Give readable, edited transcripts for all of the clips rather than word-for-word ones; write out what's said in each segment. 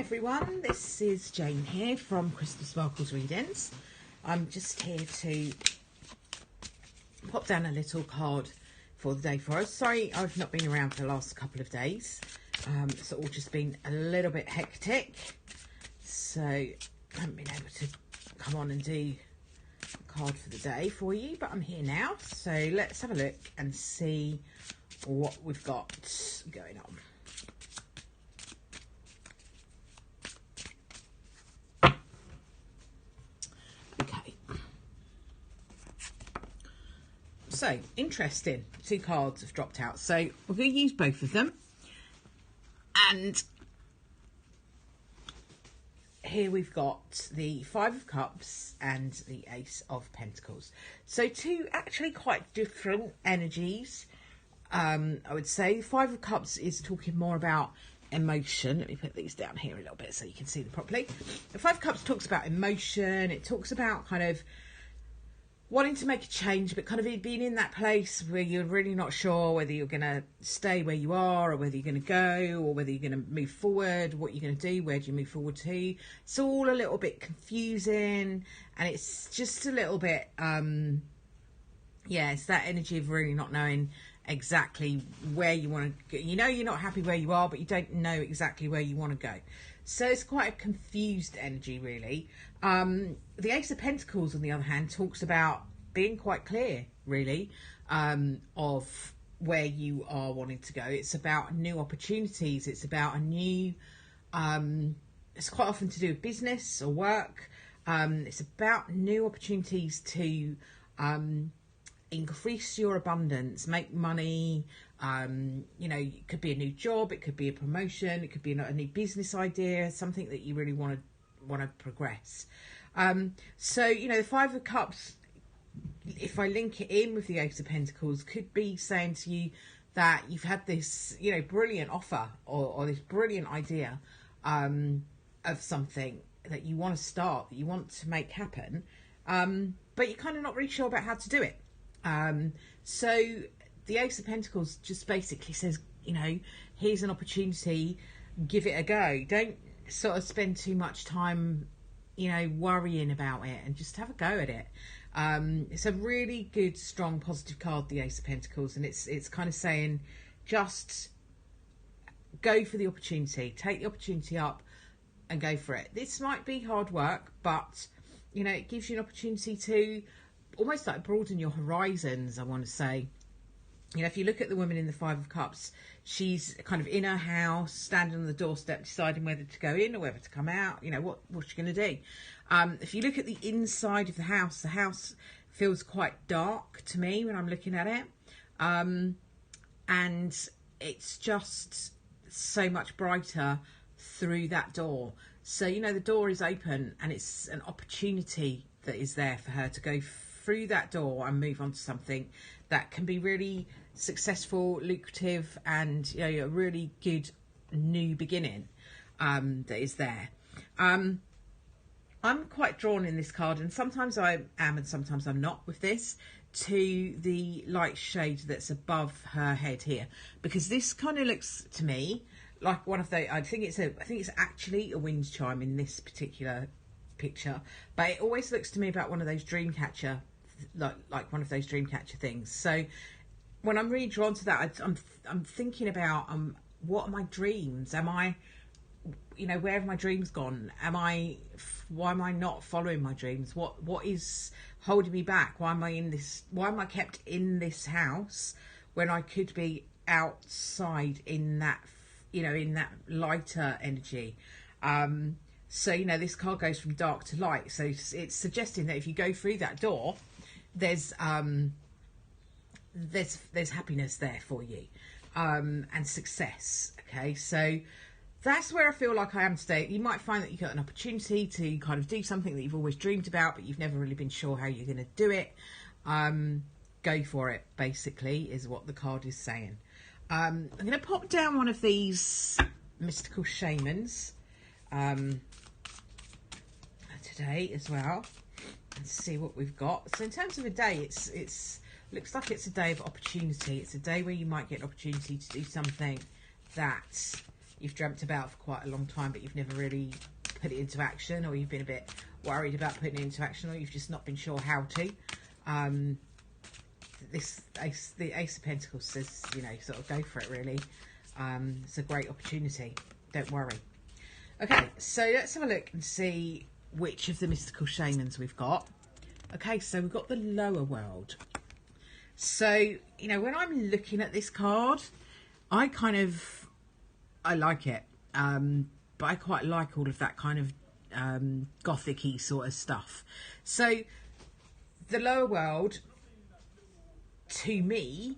everyone, this is Jane here from Crystal Sparkles Readings. I'm just here to pop down a little card for the day for us. Sorry I've not been around for the last couple of days. It's all just been a little bit hectic, so I haven't been able to come on and do a card for the day for you, but I'm here now, so let's have a look and see what we've got going on. So, interesting. 2 cards have dropped out. So, we're going to use both of them. And here we've got the 5 of Cups and the Ace of Pentacles. So, 2 actually quite different energies, I would say. The 5 of Cups is talking more about emotion. Let me put these down here a little bit so you can see them properly. The 5 of Cups talks about emotion. It talks about kind of wanting to make a change, but kind of being in that place where you're really not sure whether you're going to stay where you are or whether you're going to go or whether you're going to move forward, what you're going to do, where do you move forward to. It's all a little bit confusing, and it's just a little bit, yeah, it's that energy of really not knowing exactly where you want to go. You know you're not happy where you are, but you don't know exactly where you want to go. So it's quite a confused energy, really. The Ace of Pentacles, on the other hand, talks about being quite clear, really, of where you are wanting to go. It's about new opportunities. It's about a new, it's quite often to do with business or work. It's about new opportunities to increase your abundance, make money. You know, it could be a new job, it could be a promotion, it could be a new business idea, something that you really want to progress. So, you know, the 5 of Cups, if I link it in with the Ace of Pentacles, could be saying to you that you've had this, you know, brilliant offer or this brilliant idea of something that you want to start, that you want to make happen, but you're kind of not really sure about how to do it. So the Ace of Pentacles just basically says, you know, here's an opportunity, give it a go. Don't sort of spend too much time, you know, worrying about it, and just have a go at it. It's a really good, strong, positive card, the Ace of Pentacles, and it's kind of saying just go for the opportunity, take the opportunity up and go for it. This might be hard work, but, you know, it gives you an opportunity to almost like broaden your horizons, I want to say. You know, if you look at the woman in the 5 of Cups, she's kind of in her house, standing on the doorstep, deciding whether to go in or whether to come out. You know, what's she going to do? If you look at the inside of the house feels quite dark to me when I'm looking at it. And it's just so much brighter through that door. So, you know, the door is open and it's an opportunity that is there for her to go through that door and move on to something that can be really successful, lucrative, and, you know, a really good new beginning that is there. I'm quite drawn in this card, and sometimes I am and sometimes I'm not with this, to the light shade that's above her head here, because this kind of looks to me like one of the, I think it's actually a wind chime in this particular picture, but it always looks to me about one of those dream catcher, like one of those dream catcher things. So when I'm really drawn to that, I'm thinking about what are my dreams? Am I, you know, where have my dreams gone? Why am I not following my dreams? What is holding me back? Why am I kept in this house when I could be outside in that, you know, in that lighter energy? So, you know, this card goes from dark to light. So it's suggesting that if you go through that door, there's happiness there for you, and success. Okay, so that's where I feel like I am today. You might find that you got an opportunity to kind of do something that you've always dreamed about, but you've never really been sure how you're going to do it. Go for it, basically, is what the card is saying. I'm going to pop down one of these mystical shamans today as well, and see what we've got. So in terms of a day, it's looks like it's a day of opportunity. It's a day where you might get an opportunity to do something that you've dreamt about for quite a long time, but you've never really put it into action, or you've been a bit worried about putting it into action, or you've just not been sure how to. The Ace of Pentacles says, you know, sort of go for it, really. It's a great opportunity. Don't worry. Okay, so let's have a look and see which of the mystical shamans we've got. Okay, so we've got the lower world. So, you know, when I'm looking at this card, I like it. But I quite like all of that kind of gothic-y sort of stuff. So the lower world, to me,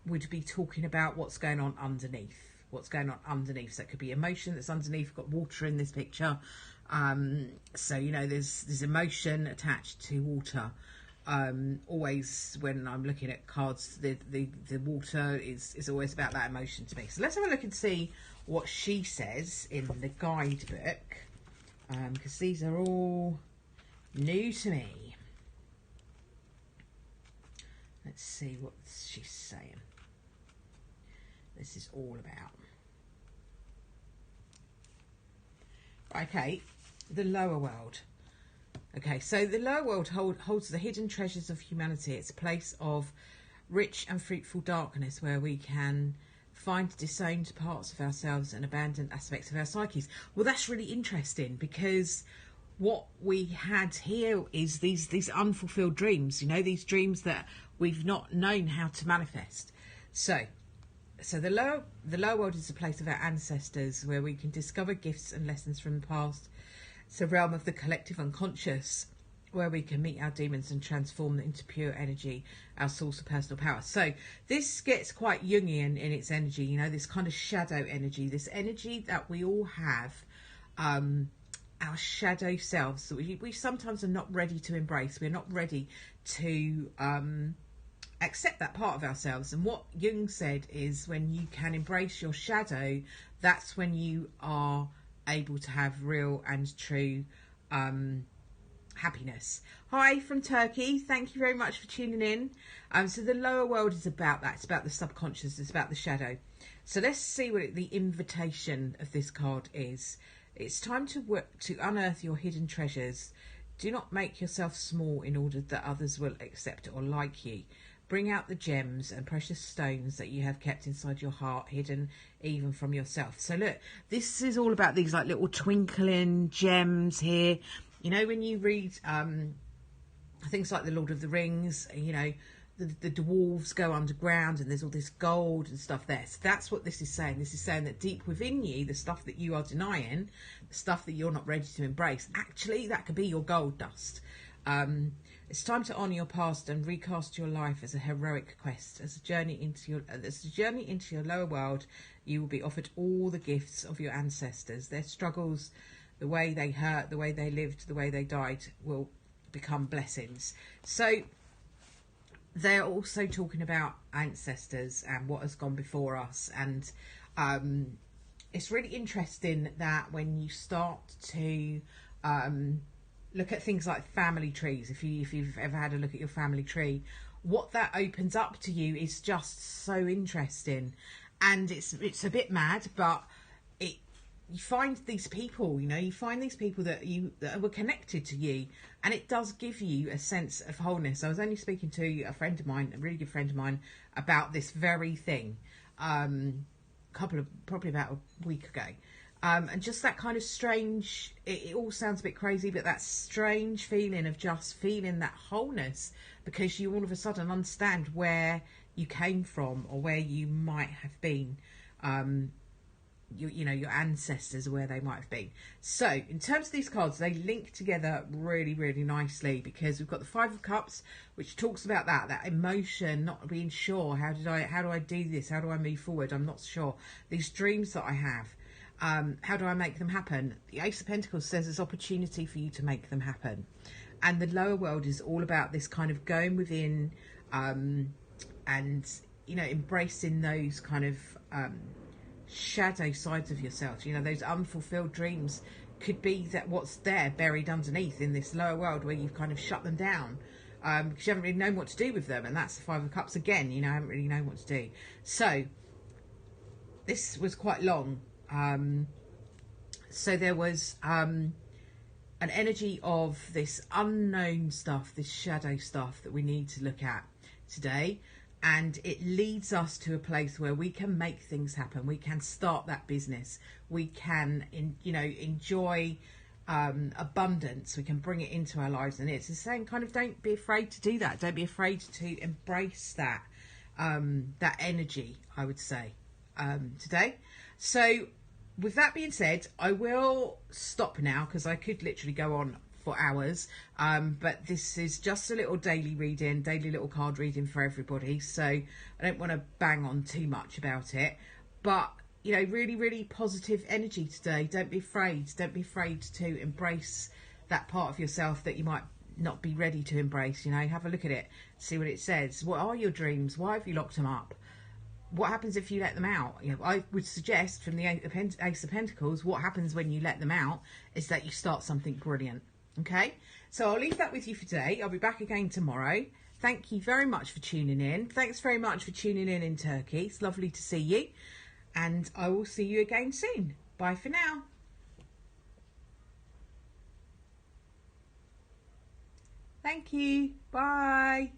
would be talking about what's going on underneath. What's going on underneath. So it could be emotion that's underneath. We've got water in this picture. So, you know, there's emotion attached to water. Always when I'm looking at cards, the water is always about that emotion to me. So let's have a look and see what she says in the guidebook, because these are all new to me. Let's see what she's saying. This is all about. Okay, the lower world. Okay, so the lower world holds the hidden treasures of humanity. It's a place of rich and fruitful darkness where we can find disowned parts of ourselves and abandoned aspects of our psyches. Well, that's really interesting, because what we had here is these unfulfilled dreams, you know, these dreams that we've not known how to manifest. So the lower world is a place of our ancestors where we can discover gifts and lessons from the past. It's a realm of the collective unconscious where we can meet our demons and transform them into pure energy, our source of personal power. So this gets quite Jungian in its energy, you know, this kind of shadow energy, this energy that we all have, our shadow selves that we sometimes are not ready to embrace. We're not ready to accept that part of ourselves. And what Jung said is, when you can embrace your shadow, that's when you are able to have real and true happiness. Hi from Turkey. Thank you very much for tuning in. So the lower world is about that. It's about the subconscious. It's about the shadow. So let's see what the invitation of this card is. It's time to work to unearth your hidden treasures. Do not make yourself small in order that others will accept or like you. Bring out the gems and precious stones that you have kept inside your heart, hidden even from yourself. So look, this is all about these like little twinkling gems here. You know, when you read things like The Lord of the Rings, you know, the dwarves go underground and there's all this gold and stuff there. So that's what this is saying. This is saying that deep within you, the stuff that you are denying, the stuff that you're not ready to embrace, actually that could be your gold dust. It's time to honour your past and recast your life as a heroic quest. As a journey into your lower world, you will be offered all the gifts of your ancestors. Their struggles, the way they hurt, the way they lived, the way they died, will become blessings. So they're also talking about ancestors and what has gone before us. And it's really interesting that when you start to look at things like family trees, if you've ever had a look at your family tree, what that opens up to you is just so interesting. And it's a bit mad, but you find these people, you know, you find these people that were connected to you, and it does give you a sense of wholeness. I was only speaking to a friend of mine, a really good friend of mine, about this very thing, probably about a week ago. And just that kind of strange, it all sounds a bit crazy, but that strange feeling of just feeling that wholeness, because you all of a sudden understand where you came from or where you might have been. You know, your ancestors, where they might have been. So in terms of these cards, they link together really, really nicely, because we've got the Five of Cups, which talks about that emotion, not being sure. How do I do this? How do I move forward? I'm not sure. These dreams that I have, how do I make them happen? The Ace of Pentacles says there's opportunity for you to make them happen. And the lower world is all about this kind of going within, and, you know, embracing those kind of shadow sides of yourself. You know, those unfulfilled dreams could be that what's there buried underneath in this lower world, where you've kind of shut them down because you haven't really known what to do with them. And that's the Five of Cups again. You know, I haven't really known what to do. So this was quite long, So there was an energy of this unknown stuff, this shadow stuff that we need to look at today. And it leads us to a place where we can make things happen. We can start that business. We can, enjoy abundance. We can bring it into our lives. And it's the same kind of, don't be afraid to do that. Don't be afraid to embrace that, that energy, I would say, today. So with that being said, I will stop now because I could literally go on for hours, but this is just a little daily little card reading for everybody, so I don't want to bang on too much about it, but really, really positive energy today. Don't be afraid to embrace that part of yourself that you might not be ready to embrace. Have a look at it, see what it says. What are your dreams? Why have you locked them up? What happens if you let them out? I would suggest from the Ace of Pentacles, what happens when you let them out is that you start something brilliant. Okay, so I'll leave that with you for today. I'll be back again tomorrow. Thank you very much for tuning in. Thanks very much for tuning in Turkey. It's lovely to see you. And I will see you again soon. Bye for now. Thank you. Bye.